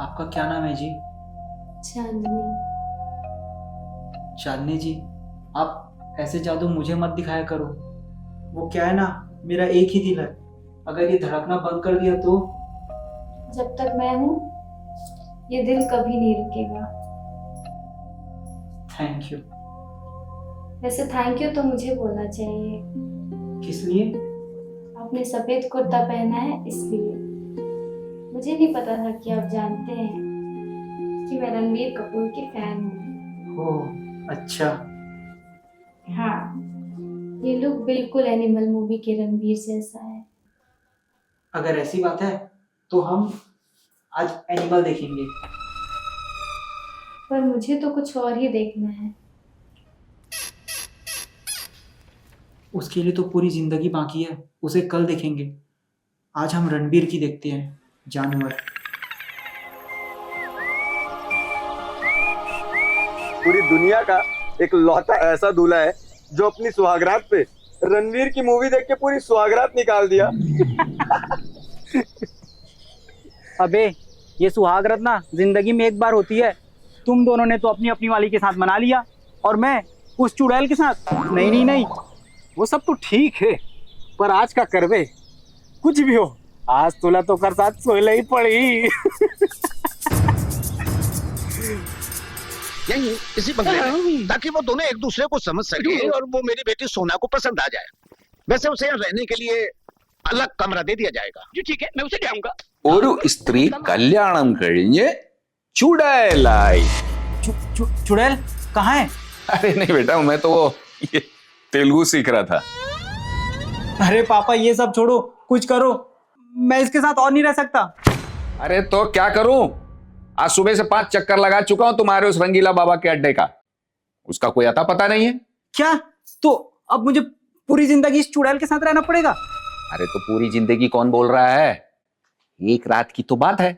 आपका क्या नाम है जी? चांदनी। चांदनी जी, आप ऐसे जादू मुझे मत दिखाया करो। वो क्या है ना, मेरा एक ही दिल है। अगर ये धड़कना बंद कर दिया तो? जब तक मैं हूँ ये दिल कभी नहीं रुकेगा। Thank you. वैसे थैंक यू तो मुझे बोलना चाहिए। किस लिए? आपने सफेद कुर्ता पहना है इसलिए। मुझे नहीं पता था कि आप जानते हैं कि मैं रणबीर कपूर की फैन हूँ। ओह अच्छा। हाँ, ये लुक बिल्कुल एनिमल मूवी के रणबीर जैसा है। अगर ऐसी बात है तो हम आज एनिमल देखेंगे। पर मुझे तो कुछ और ही देखना है। उसके लिए तो पूरी जिंदगी बाकी है, उसे कल देखेंगे। आज हम रणबीर की देखते हैं, जानवर। पूरी दुनिया का एक लौता ऐसा दूल्हा है जो अपनी सुहागरात पे रणवीर की मूवी देख के पूरी सुहागरात निकाल दिया। अबे, ये सुहागरात ना जिंदगी में एक बार होती है। तुम दोनों ने तो अपनी अपनी वाली के साथ मना लिया और मैं उस चुड़ैल के साथ। नहीं नहीं नहीं, वो सब तो ठीक है, पर आज का करवे कुछ भी हो, आज तोला तो कर साथ सोले ही पड़ी। यही इसी बंगले में, ताकि वो दोनों एक दूसरे को समझ सके और वो मेरी बेटी सोना को पसंद आ जाए। वैसे उसे यहाँ रहने के लिए अलग कमरा दे दिया जाएगा। जी ठीक है, मैं उसे ले आऊंगा। ഒരു സ്ത്രീ കല്യാണം കഴിഞ്ഞ് ചുടേലായി. चुड़ैल कहाँ है? अरे नहीं बेटा, मैं तो वो ये तेलुगु सीख रहा था. अरे पापा, ये सब छोड़ो, कुछ करो। मैं इसके साथ और नहीं रह सकता। अरे तो क्या करूं? आज सुबह से 5 चक्कर लगा चुका हूं तुम्हारे उस रंगीला बाबा के अड्डे का। उसका कोई अता पता नहीं है. क्या? तो अब मुझे पूरी जिंदगी इस चुड़ैल के साथ रहना पड़ेगा? अरे तो पूरी जिंदगी कौन बोल रहा है? एक रात की तो बात है.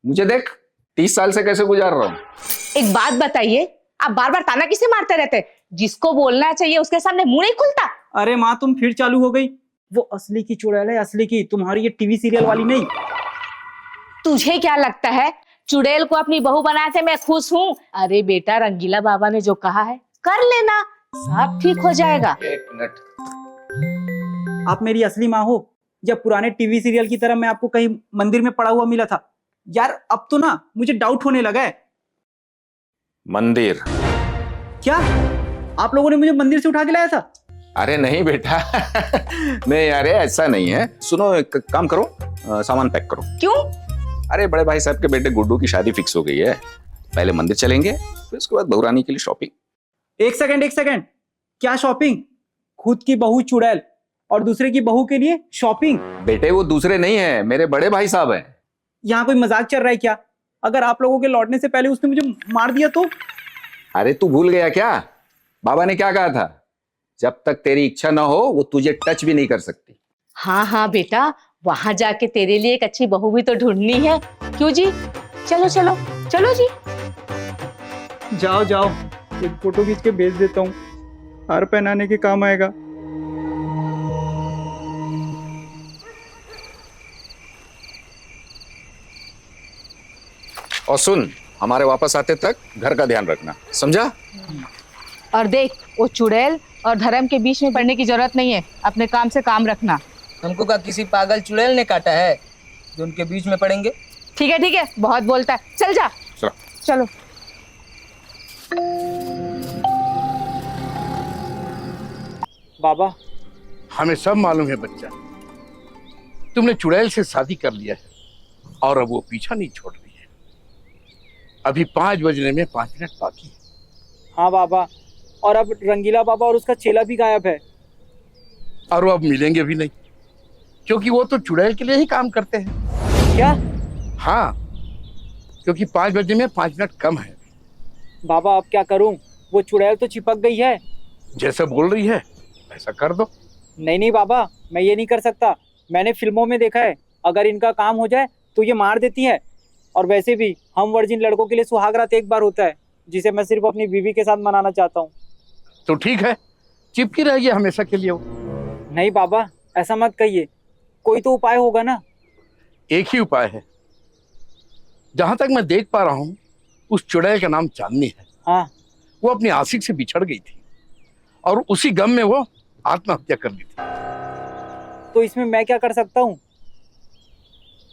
मुझे देख, 30 साल से कैसे गुजार रहा हूं. एक बात बताइए, आप बार बार ताना किसे मारते रहते? जिसको बोलना चाहिए उसके सामने मुंह नहीं खुलता। अरे माँ, तुम फिर चालू हो गई। वो असली की चुड़ैल है, असली की, तुम्हारी ये टीवी सीरियल वाली नहीं। तुझे क्या लगता है चुड़ैल को अपनी बहू बनाते मैं खुश हूँ? अरे बेटा, रंगीला बाबा ने जो कहा है कर लेना, सब ठीक हो जाएगा। एक मिनट. आप मेरी असली माँ हो या पुराने टीवी सीरियल की तरह मैं आपको कहीं मंदिर में पड़ा हुआ मिला था? यार अब तो ना मुझे डाउट होने लगा है। मंदिर? क्या आप लोगों ने मुझे मंदिर से उठा के लाया था? अरे नहीं बेटा, नहीं अरे ऐसा नहीं है. सुनो, एक काम करो, सामान पैक करो. क्यों? अरे बड़े भाई साहब के बेटे गुड्डू की शादी फिक्स हो गई है. पहले मंदिर चलेंगे, फिर उसके बाद बहुरानी के लिए शॉपिंग. एक सेकंड, क्या शॉपिंग? खुद की बहू चुड़ैल और दूसरे की बहू के लिए शॉपिंग? बेटे वो दूसरे नहीं है, मेरे बड़े भाई साहब हैं. यहाँ कोई मजाक चल रहा है क्या? अगर आप लोगों के लौटने से पहले उसने मुझे मार दिया तो? अरे तू भूल गया क्या? बाबा ने क्या कहा था? जब तक तेरी इच्छा ना हो वो तुझे टच भी नहीं कर सकती. हाँ हाँ बेटा, वहां जाके तेरे लिए एक अच्छी बहू भी तो ढूंढनी है। क्यों जी? चलो चलो चलो जी। जाओ जाओ, एक फोटो खींच के भेज देता हूँ, हार पहनाने के काम आएगा। और सुन, हमारे वापस आते तक घर का ध्यान रखना, समझा? और देख, वो चुड़ैल और धर्म के बीच में पड़ने की जरूरत नहीं है, अपने काम से काम रखना। हमको का किसी पागल चुड़ैल ने काटा है जो उनके बीच में पड़ेंगे? ठीक है, बहुत बोलता है, चल जा। चलो। बाबा, हमें सब मालूम है बच्चा, तुमने चुड़ैल से शादी कर लिया है और अब वो पीछा नहीं छोड़ रही है। अभी 5 बजने में 5 मिनट बाकी है। हाँ बाबा, और अब रंगीला बाबा और उसका चेला भी गायब है। और वो अब मिलेंगे भी नहीं, क्योंकि वो तो चुड़ैल के लिए ही काम करते हैं। क्या? हाँ, क्योंकि 5 बजने में 5 मिनट कम है। बाबा अब क्या करूं? वो चुड़ैल तो चिपक गई है। जैसा बोल रही है ऐसा कर दो। नहीं बाबा, मैं ये नहीं कर सकता। मैंने फिल्मों में देखा है, अगर इनका काम हो जाए तो ये मार देती है। और वैसे भी हम वर्जिन लड़कों के लिए सुहागरात एक बार होता है, जिसे मैं सिर्फ अपनी बीवी के साथ मनाना चाहता हूँ। तो ठीक है, चिपकी रहेगी हमेशा के लिए वो। नहीं बाबा, ऐसा मत कहिए, कोई तो उपाय होगा ना। एक ही उपाय है, जहां तक मैं देख पा रहा हूं उस चुड़ैल का नाम चांदनी है। हाँ, वो अपने आशिक से बिछड़ गई थी और उसी गम में वो आत्महत्या कर ली थी। तो इसमें मैं क्या कर सकता हूँ?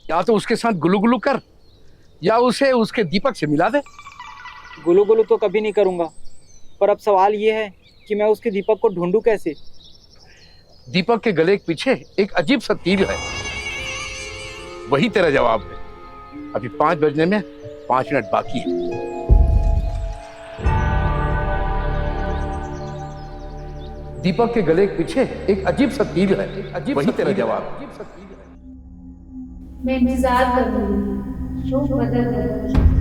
या तो उसके साथ गुलू गुलू कर या उसे उसके दीपक से मिला दे। गुलू गुलू तो कभी नहीं करूंगा, पर अब सवाल ये है कि मैं उसके दीपक को ढूंढूं कैसे? दीपक के गले के पीछे एक अजीब सा तीर है, वही तेरा जवाब है। अभी 5 बजने में 5 मिनट बाकी है। दीपक के गले के पीछे एक अजीब सा तीर है, वही तेरा जवाब है। मैं इंतजार करूंगी, रूप बदल बदल